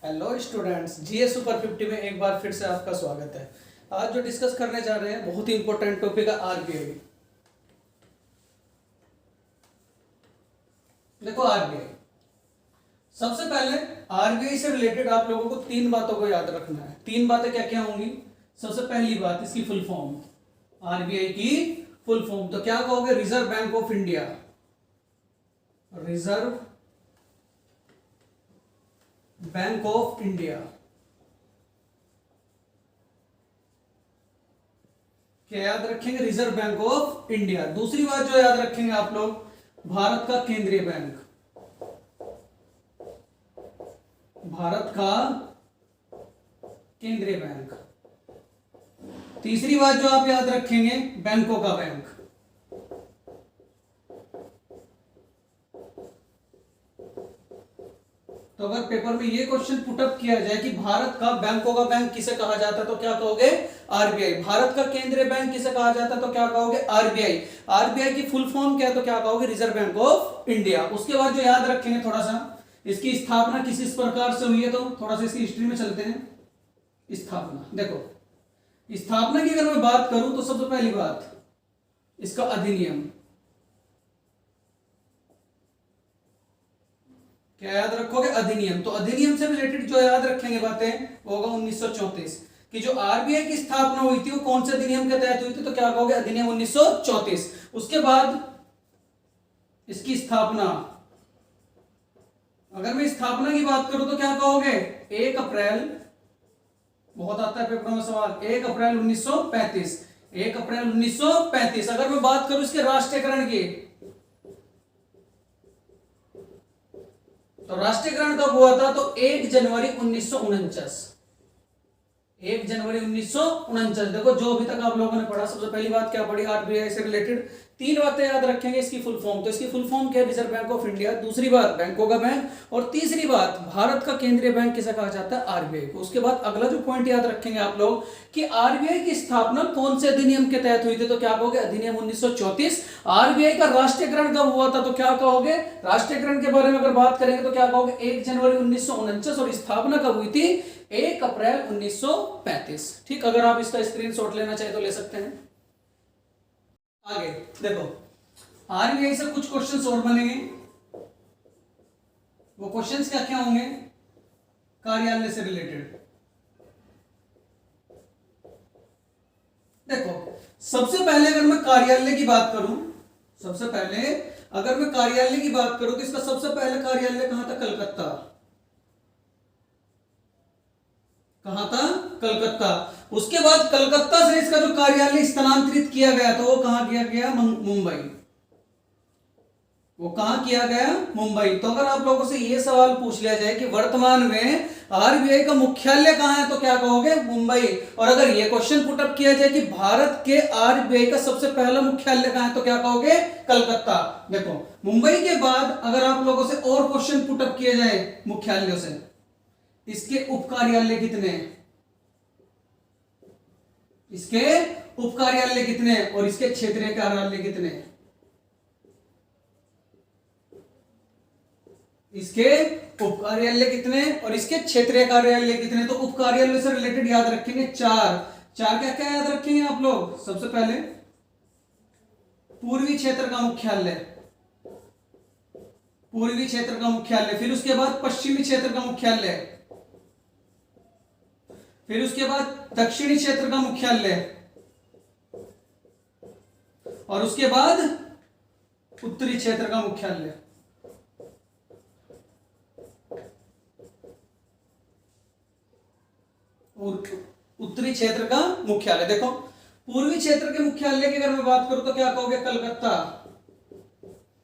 Hello students, जीए super 50 में एक बार फिर से आपका स्वागत है। आज जो डिस्कस करने जा रहे हैं बहुत ही इंपॉर्टेंट टॉपिक है आरबीआई। देखो आरबीआई, सबसे पहले आरबीआई से रिलेटेड आप लोगों को तीन बातों को याद रखना है। तीन बातें क्या क्या होंगी? सबसे पहली बात, इसकी फुल फॉर्म, आरबीआई की फुल फॉर्म तो क्या कहोगे? Reserve bank of India. Reserve bank of India. क्या याद रखेंगे? Reserve bank of India. दूसरी बात जो याद रखेंगे आप लोग, भारत का केंद्रीय बैंक। भारत का केंद्रीय बैंक। तीसरी बात जो आप याद रखेंगे, बैंकों का बैंक। तो अगर पेपर में ये क्वेश्चन पुटअप किया जाए कि भारत का बैंकों का बैंक किसे कहा जाता है तो क्या कहोगे? आरबीआई। भारत का केंद्रीय बैंक किसे कहा जाता है तो क्या कहोगे? आरबीआई। आरबीआई की फुल फॉर्म क्या है तो क्या कहोगे? Reserve bank of India. उसके बाद जो याद रखेंगे थोड़ा सा, इसकी स्थापना किस प्रकार से हुई है, तो थोड़ा सा इसकी हिस्ट्री में चलते हैं। स्थापना, देखो स्थापना की अगर मैं बात करूं तो सबसे पहली बात, इसका अधिनियम। क्या याद रखोगे? अधिनियम। तो अधिनियम से रिलेटेड जो याद रखेंगे बातें वो होगा 1934 कि जो आरबीआई की स्थापना हुई थी वो कौन से अधिनियम के तहत हुई थी, तो क्या कहोगे? अधिनियम 1934। उसके बाद इसकी स्थापना, अगर मैं स्थापना की बात करूं तो क्या कहोगे? 1 अप्रैल, बहुत आता है पेपरों में सवाल, 1 अप्रैल 1935। 1 अप्रैल 1935। अगर मैं बात करूं इसके राष्ट्रीयकरण की, तो राष्ट्रीयकरण कब हुआ था? तो 1 जनवरी 1949। 1 जनवरी 1949। देखो जो अभी तक आप लोगों ने पढ़ा, सबसे पहली बात क्या पढ़ी? आरबीआई से रिलेटेड तीन बातें याद रखेंगे। इसकी फुल फॉर्म, तो इसकी फुल फॉर्म क्या है? Reserve bank of India. दूसरी बात, बैंकों का बैंक। और तीसरी बात, भारत का केंद्रीय बैंक किसे कहा जाता है? आरबीआई को। उसके बाद अगला जो पॉइंट याद रखेंगे आप लोग कि आरबीआई की स्थापना कौन से अधिनियम के तहत हुई थी, तो क्या कहोगे? अधिनियम 1934। आरबीआई का राष्ट्रीयकरण कब हुआ था तो क्या कहोगे? राष्ट्रीयकरण के बारे में अगर बात करेंगे तो क्या कहोगे? 1 जनवरी 1949। और स्थापना कब हुई थी? 1 अप्रैल 1935। ठीक, अगर आप इसका स्क्रीनशॉट लेना चाहे तो ले सकते हैं। आगे देखो, आरबीआई से कुछ क्वेश्चंस और बनेंगे। वो क्वेश्चंस क्या क्या होंगे? कार्यालय से रिलेटेड। देखो सबसे पहले अगर मैं कार्यालय की बात करूं, सबसे पहले अगर मैं कार्यालय की बात करूं तो इसका सबसे पहले कार्यालय कहां था? कलकत्ता। कहां था? कलकत्ता। उसके बाद कलकत्ता से इसका जो कार्यालय स्थानांतरित किया गया तो वो कहां किया गया? मुंबई। वो कहां किया गया? मुंबई। तो अगर आप लोगों से ये सवाल पूछ लिया जाए कि वर्तमान में आरबीआई का मुख्यालय कहां है तो क्या कहोगे? मुंबई। और अगर ये क्वेश्चन पुटअप किया जाए कि भारत के आरबीआई का सबसे पहला मुख्यालय कहां है तो क्या कहोगे? कलकत्ता। देखो मुंबई के बाद अगर आप लोगों से और क्वेश्चन पुटअप किए जाए मुख्यालयों से, इसके उप कार्यालय कितने हैं? इसके उप कार्यालय कितने हैं? और इसके क्षेत्रीय कार्यालय कितने हैं? इसके उप कार्यालय कितने और इसके क्षेत्रीय कार्यालय कितने? तो उप कार्यालय से रिलेटेड याद रखेंगे चार। चार क्या क्या याद रखेंगे आप लोग? सबसे पहले पूर्वी क्षेत्र का मुख्यालय, पूर्वी क्षेत्र का मुख्यालय। फिर उसके बाद पश्चिमी क्षेत्र का मुख्यालय। फिर उसके बाद दक्षिणी क्षेत्र का मुख्यालय। और उसके बाद उत्तरी क्षेत्र का मुख्यालय। और उत्तरी क्षेत्र का मुख्यालय। देखो पूर्वी क्षेत्र के मुख्यालय की अगर मैं बात करूं तो क्या कहोगे? कलकत्ता।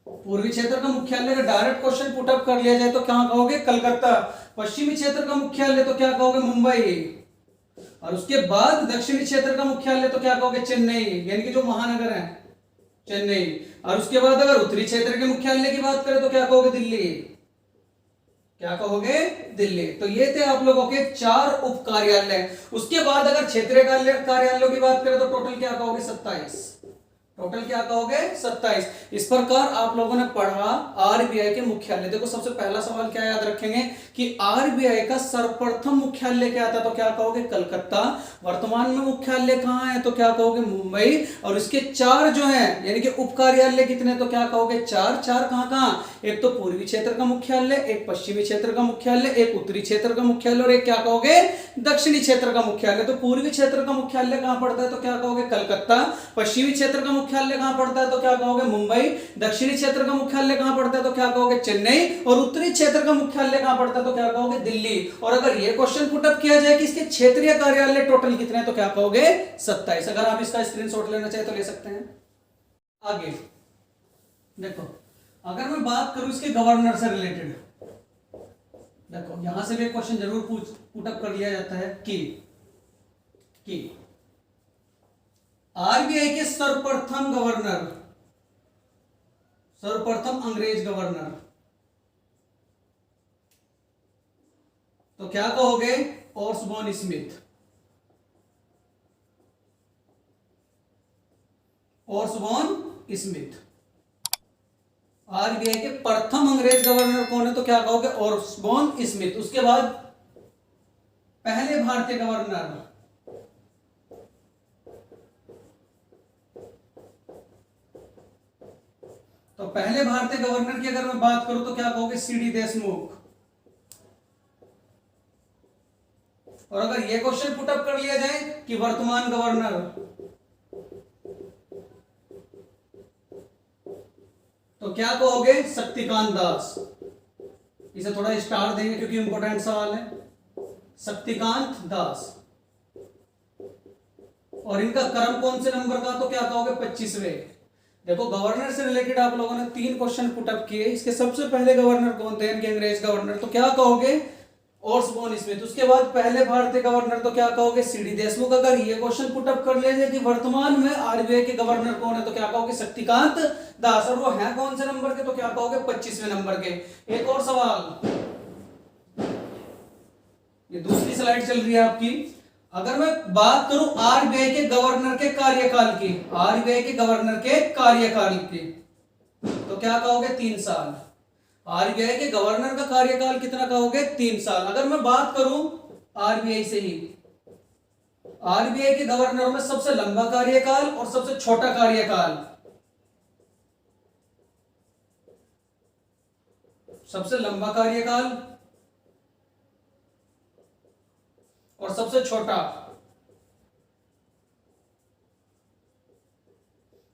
पूर्वी क्षेत्र का मुख्यालय का डायरेक्ट क्वेश्चन पुटअप कर लिया जाए तो क्या कहोगे? कलकत्ता। पश्चिमी क्षेत्र का मुख्यालय तो क्या कहोगे? मुंबई। और उसके बाद दक्षिणी क्षेत्र का मुख्यालय तो क्या कहोगे? चेन्नई, यानी कि जो महानगर है चेन्नई। और उसके बाद अगर उत्तरी क्षेत्र के मुख्यालय की बात करें तो क्या कहोगे? दिल्ली। क्या कहोगे? दिल्ली। तो ये थे आप लोगों के चार उप कार्यालय। उसके बाद अगर क्षेत्रीय कार्यालयों की बात करें तो टोटल क्या कहोगे? 27। टोटल क्या कहोगे 27। इस प्रकार आप लोगों ने पढ़ा आरबीआई के मुख्यालय। देखो सबसे पहला सवाल क्या याद रखेंगे कि आरबीआई का सर्वप्रथम मुख्यालय क्या था, तो क्या कहोगे कलकत्ता। वर्तमान में मुख्यालय कहां है, तो क्या कहोगे मुंबई। और इसके चार जो है यानी कि उप कार्यालय कितने, तो क्या कहोगे चार। चार कहां कहां, एक तो पूर्वी क्षेत्र का मुख्यालय, एक पश्चिमी क्षेत्र का मुख्यालय, एक उत्तरी क्षेत्र का मुख्यालय और एक क्या कहोगे दक्षिणी क्षेत्र का मुख्यालय। तो पूर्वी क्षेत्र का मुख्यालय कहां पड़ता है, तो क्या कहोगे कलकत्ता। पश्चिमी क्षेत्र का मुख्यालय कहां पड़ता है, तो क्या कहोगे मुंबई। दक्षिणी क्षेत्र का मुख्यालय कहां पड़ता है, तो क्या कहोगे चेन्नई। और उत्तरी क्षेत्र का मुख्यालय कहां पड़ता है, तो क्या कहोगे दिल्ली। और अगर यह क्वेश्चन पुटअप किया जाए कि इसके क्षेत्रीय कार्यालय टोटल कितने हैं, तो क्या कहोगे 27। अगर आप इसका स्क्रीनशॉट लेना चाहे तो ले सकते हैं। आगे देखो, अगर मैं बात करूं इसके गवर्नर से रिलेटेड, देखो यहां से भी एक क्वेश्चन जरूर पुटअप कर लिया जाता है कि आरबीआई के सर्वप्रथम गवर्नर, सर्वप्रथम अंग्रेज गवर्नर, तो क्या कहोगे ऑर्सबॉर्न स्मिथ। ऑर्सबॉर्न स्मिथ आरबीआई के प्रथम अंग्रेज गवर्नर कौन है, तो क्या कहोगे ऑर्सबॉर्न स्मिथ। उसके बाद पहले भारतीय गवर्नर, तो पहले भारतीय गवर्नर की अगर मैं बात करूं तो क्या कहोगे सीडी देशमुख। और अगर यह क्वेश्चन पुटअप कर लिया जाए कि वर्तमान गवर्नर, तो क्या कहोगे शक्तिकांत दास। इसे थोड़ा स्टार देंगे क्योंकि इंपॉर्टेंट सवाल है, शक्तिकांत दास। और इनका क्रम कौन से नंबर का, तो क्या कहोगे 25वें। देखो गवर्नर से रिलेटेड आप लोगों ने 3 क्वेश्चन पुटअप किए। इसके सबसे पहले गवर्नर कौन थे, इनके अंग्रेज गवर्नर, तो क्या कहोगे ऑर्सबॉर्न स्मिथ। उसके बाद पहले भारतीय गवर्नर, तो क्या कहोगे सीडी देशमुख। अगर ये क्वेश्चन पुटअप कर लिया जाए कि वर्तमान में आरबीआई के गवर्नर कौन है, तो क्या कहोगे शक्तिकांत दास। और वो है कौन से नंबर के, तो क्या कहोगे 25वें नंबर के। एक और सवाल, ये दूसरी स्लाइड चल रही है आपकी। अगर मैं बात करूं आरबीआई के गवर्नर के कार्यकाल की, आरबीआई के गवर्नर के कार्यकाल की, तो क्या कहोगे 3 साल। आरबीआई के गवर्नर का कार्यकाल कितना कहोगे 3 साल। अगर मैं बात करूं आरबीआई से ही, आरबीआई के गवर्नरों में सबसे लंबा कार्यकाल और सबसे छोटा कार्यकाल, सबसे लंबा कार्यकाल और सबसे छोटा,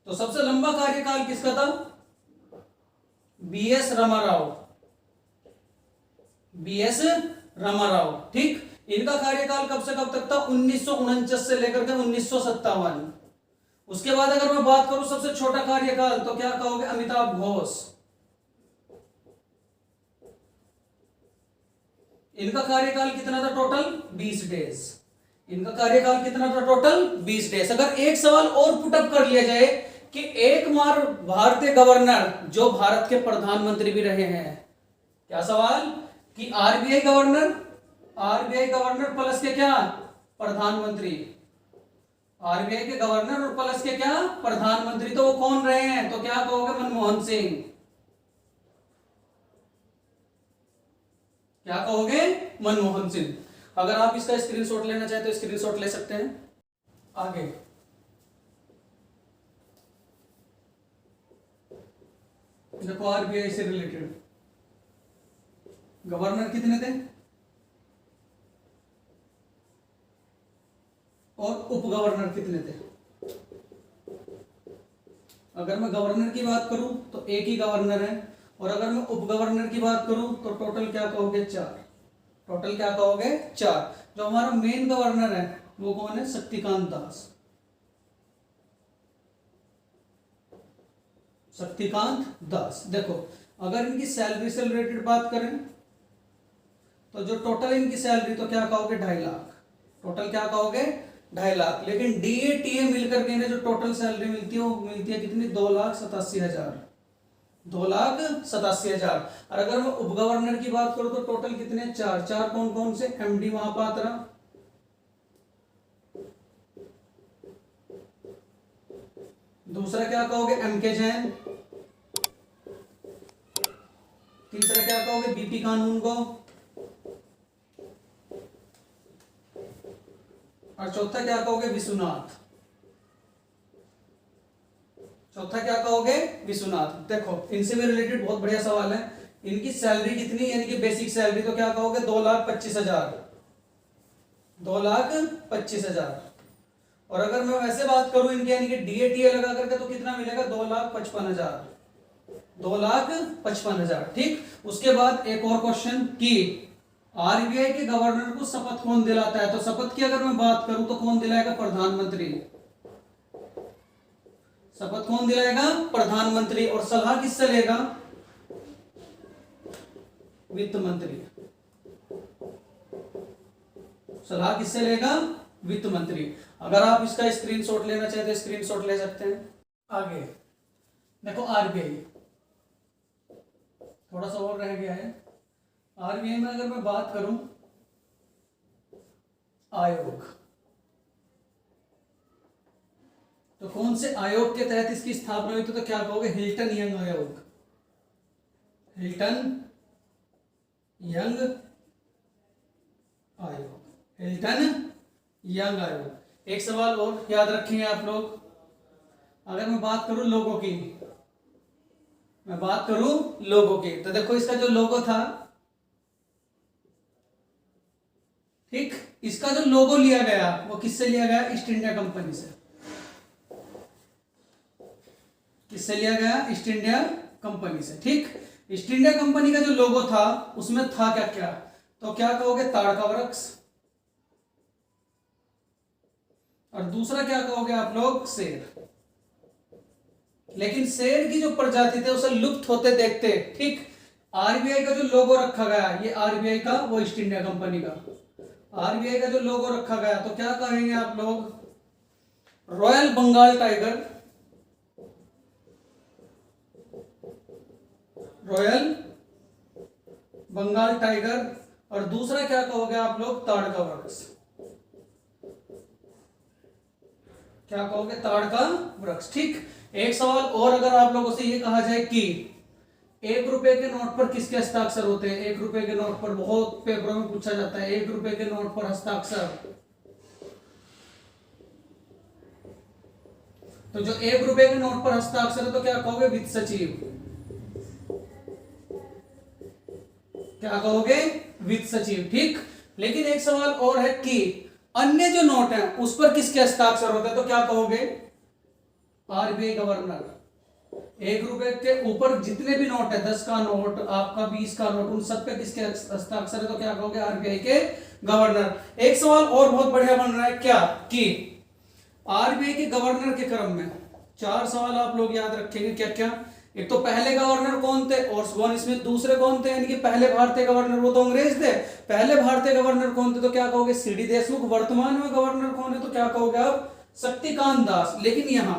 तो सबसे लंबा कार्यकाल किसका था, बीएस रामाराव, बीएस रामाराव। ठीक, इनका कार्यकाल कब से कब तक था 1949 से लेकर के 1957। उसके बाद अगर मैं बात करूं सबसे छोटा कार्यकाल, तो क्या कहोगे अमिताभ घोष। इनका कार्यकाल कितना था टोटल 20 डेज। इनका कार्यकाल कितना था टोटल 20 डेज। अगर एक सवाल और पुटअप कर लिया जाए कि एक बार भारतीय गवर्नर जो भारत के प्रधानमंत्री भी रहे हैं, क्या सवाल कि RBI governor, RBI governor plus के क्या प्रधानमंत्री, आरबीआई के गवर्नर और प्लस के क्या प्रधानमंत्री, तो वो कौन रहे हैं, तो क्या कहोगे मनमोहन सिंह। क्या कहोगे मनमोहन सिंह। अगर आप इसका स्क्रीनशॉट लेना चाहे तो स्क्रीनशॉट ले सकते हैं। आगे देखो आरबीआई से रिलेटेड गवर्नर कितने थे और उप गवर्नर कितने थे। अगर मैं गवर्नर की बात करूं तो एक ही गवर्नर है, और अगर मैं उप गवर्नर की बात करूं तो टोटल क्या कहोगे 4। टोटल क्या कहोगे 4। जो हमारा मेन गवर्नर है वो कौन है, शक्तिकांत दास। शक्तिकांत दास। देखो अगर इनकी सैलरी से रिलेटेड बात करें तो जो टोटल इनकी सैलरी, तो क्या कहोगे 2.5 लाख। टोटल क्या कहोगे 2.5 लाख। लेकिन डीएटीए मिलकर के इन्हें जो टोटल सैलरी मिलती है वो मिलती है कितनी 2,87,000। 2,87,000। और अगर मैं उप गवर्नर की बात करूं तो टोटल कितने 4। कौन कौन से, एमडी महापात्रा, दूसरा क्या कहोगे, एम के जैन। तीसरा क्या कहोगे, बीपी कानून को। और चौथा क्या कहोगे, विश्वनाथ। चौथा क्या कहोगे, विश्वनाथ। देखो इनसे भी रिलेटेड बहुत बढ़िया सवाल है। इनकी सैलरी कितनी, यानी कि बेसिक सैलरी, तो क्या कहोगे, 2,25,000। 2,25,000। और अगर मैं वैसे बात करूं इनकी, यानी कि डीएटीए लगा करके, तो कितना मिलेगा, 2,55,000। 2,55,000। ठीक। उसके बाद एक और क्वेश्चन की आरबीआई के गवर्नर को शपथ कौन दिलाता है, तो शपथ की अगर मैं बात करूं तो कौन दिलाएगा, प्रधानमंत्री। शपथ कौन दिलाएगा, प्रधानमंत्री। और सलाह किससे लेगा, वित्त मंत्री। सलाह किससे लेगा, वित्त मंत्री। अगर आप इसका स्क्रीनशॉट लेना चाहते हैं स्क्रीनशॉट ले सकते हैं। आगे देखो आरबीआई, थोड़ा सा और रह गया है। आरबीआई में अगर मैं बात करूं, आयोग, तो कौन से आयोग के तहत इसकी स्थापना हुई थी, तो क्या कहोगे, हिल्टन यंग आयोग। हिल्टन यंग आयोग। हिल्टन यंग आयोग। एक सवाल और याद रखेंगे आप लोग, अगर मैं बात करूं लोगों की, मैं बात करूं लोगों की, तो देखो इसका जो लोगो था, ठीक, इसका जो लोगो लिया गया वो किससे लिया गया, ईस्ट इंडिया कंपनी से। किससे लिया गया, ईस्ट इंडिया कंपनी से। ठीक। ईस्ट इंडिया कंपनी का जो लोगो था उसमें था क्या क्या, तो क्या कहोगे, ताड़ का वृक्ष। और दूसरा क्या कहोगे आप लोग, शेर। लेकिन शेर की जो प्रजाति थे उसे लुप्त होते देखते, ठीक, आरबीआई का जो लोगो रखा गया, ये आरबीआई का, वो ईस्ट इंडिया कंपनी का, आरबीआई का जो लोगो रखा गया, तो क्या कहेंगे आप लोग, royal Bengal tiger. Royal Bengal tiger. और दूसरा क्या कहोगे आप लोग, ताड़ का वृक्ष। क्या कहोगे, ताड़ का वृक्ष। ठीक। एक सवाल और अगर आप लोगों से ये कहा जाए कि 1 रुपए के नोट पर किसके हस्ताक्षर होते हैं, 1 रुपए के नोट पर, बहुत पेपरों में पूछा जाता है, 1 रुपए के नोट पर हस्ताक्षर, तो जो 1 रुपए के नोट पर हस्ताक्षर है, तो क्या कहोगे, वित्त सचिव। क्या कहोगे, वित्त सचिव। ठीक। लेकिन एक सवाल और है कि अन्य जो नोट है उस पर किसके हस्ताक्षर होते हैं, तो क्या कहोगे, आरबीआई गवर्नर। 1 रुपए के ऊपर जितने भी नोट है, 10 का नोट, आपका 20 का नोट, उन सब पे किसके हस्ताक्षर है, तो क्या कहोगे, आरबीआई के गवर्नर। एक सवाल और बहुत बढ़िया बन रहा है, क्या कि आरबीआई के गवर्नर के क्रम में 4 सवाल आप लोग याद रखेंगे। क्या क्या, एक तो पहले गवर्नर कौन थे, और स्वर्ण स्मिथ दूसरे कौन थे, यानी कि पहले भारतीय गवर्नर, वो तो अंग्रेज थे। पहले भारतीय गवर्नर कौन थे, तो क्या कहोगे, सीडी देशमुख। वर्तमान में गवर्नर कौन है, तो क्या कहोगे आप, शक्तिकांत दास। लेकिन यहां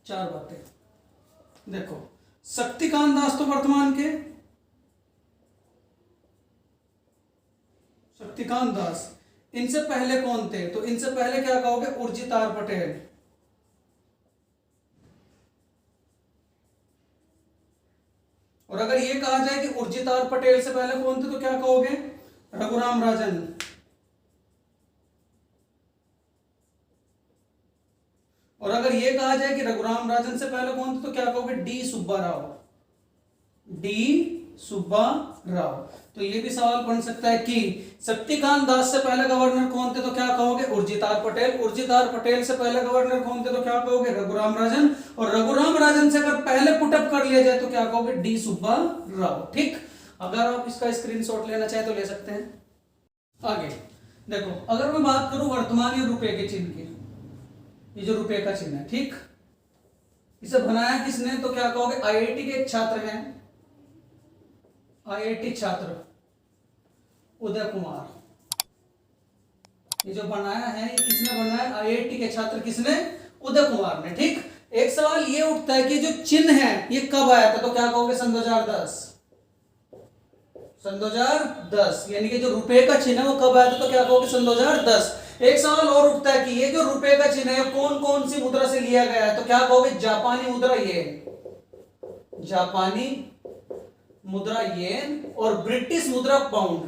4 बातें देखो, शक्तिकांत दास तो वर्तमान के, शक्तिकांत दास। इनसे पहले कौन थे, तो इनसे पहले क्या कहोगे, उर्जित आर पटेल। और अगर ये कहा जाए कि उर्जित आर पटेल से पहले कौन थे, तो क्या कहोगे, रघुराम राजन। और अगर ये कहा जाए कि रघुराम राजन से पहले कौन थे, तो क्या कहोगे, डी सुब्बा राव। डी सुब्बा राव। तो ये भी सवाल बन सकता है कि शक्तिकांत दास से पहले गवर्नर कौन थे, तो क्या कहोगे, उर्जित आर पटेल। उर्जित आर पटेल से पहले गवर्नर कौन थे, तो क्या कहोगे, रघुराम राजन। और रघुराम राजन से अगर पहले पुटअप कर लिया जाए, तो क्या कहोगे, डी सुब्बा राव। ठीक। अगर आप इसका स्क्रीनशॉट लेना चाहे तो ले सकते हैं। आगे देखो, अगर मैं बात करूं वर्तमान रुपए के चिन्ह की, ये जो रुपए का चिन्ह है, ठीक, इसे बनाया किसने, तो क्या कहोगे, आईआईटी के एक छात्र हैं, आईआईटी छात्र उदय कुमार। ये जो बनाया है, ये किसने बनाया, आईआईटी के छात्र किसने, उदय कुमार ने। ठीक। एक सवाल ये उठता है कि जो चिन्ह है ये कब आया था, तो क्या कहोगे, सन 2010। सन 2010, यानी कि जो रुपए का चिन्ह है वो कब आया था, तो क्या कहोगे, सन 2010। एक सवाल और उठता है कि ये जो रुपए का चिन्ह है कौन कौन सी मुद्रा से लिया गया है, तो क्या कहोगे? जापानी मुद्रा येन, जापानी मुद्रा येन और ब्रिटिश मुद्रा पाउंड।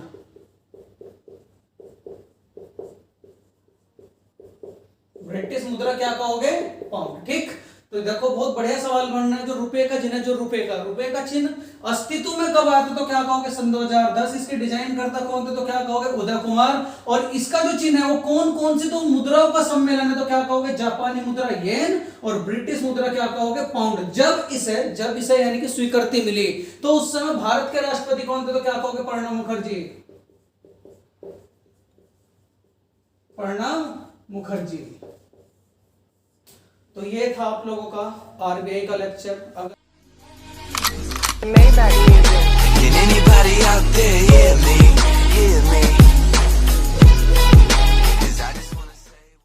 ब्रिटिश मुद्रा क्या कहोगे? पाउंड। ठीक, तो देखो बहुत बढ़िया सवाल बनना है। जो रुपए का चिन्ह, जो रुपए का चिन्ह अस्तित्व में कब आया था, तो क्या कहोगे? सन 2010। इसके डिजाइन करता कौन थे, तो क्या कहोगे? उदय कुमार। और इसका जो चिन्ह है वो कौन कौन सी तो मुद्राओं का सम्मेलन है, तो क्या कहोगे? जापानी मुद्रा येन और ब्रिटिश मुद्रा क्या कहोगे? पाउंड। जब इसे यानी कि स्वीकृति मिली तो उस समय भारत के राष्ट्रपति कौन थे, तो क्या कहोगे? प्रणब मुखर्जी, प्रणब मुखर्जी। तो ये था आप लोगों का आरबीआई का लेक्चर। अगर Can anybody out there hear me? Hear me?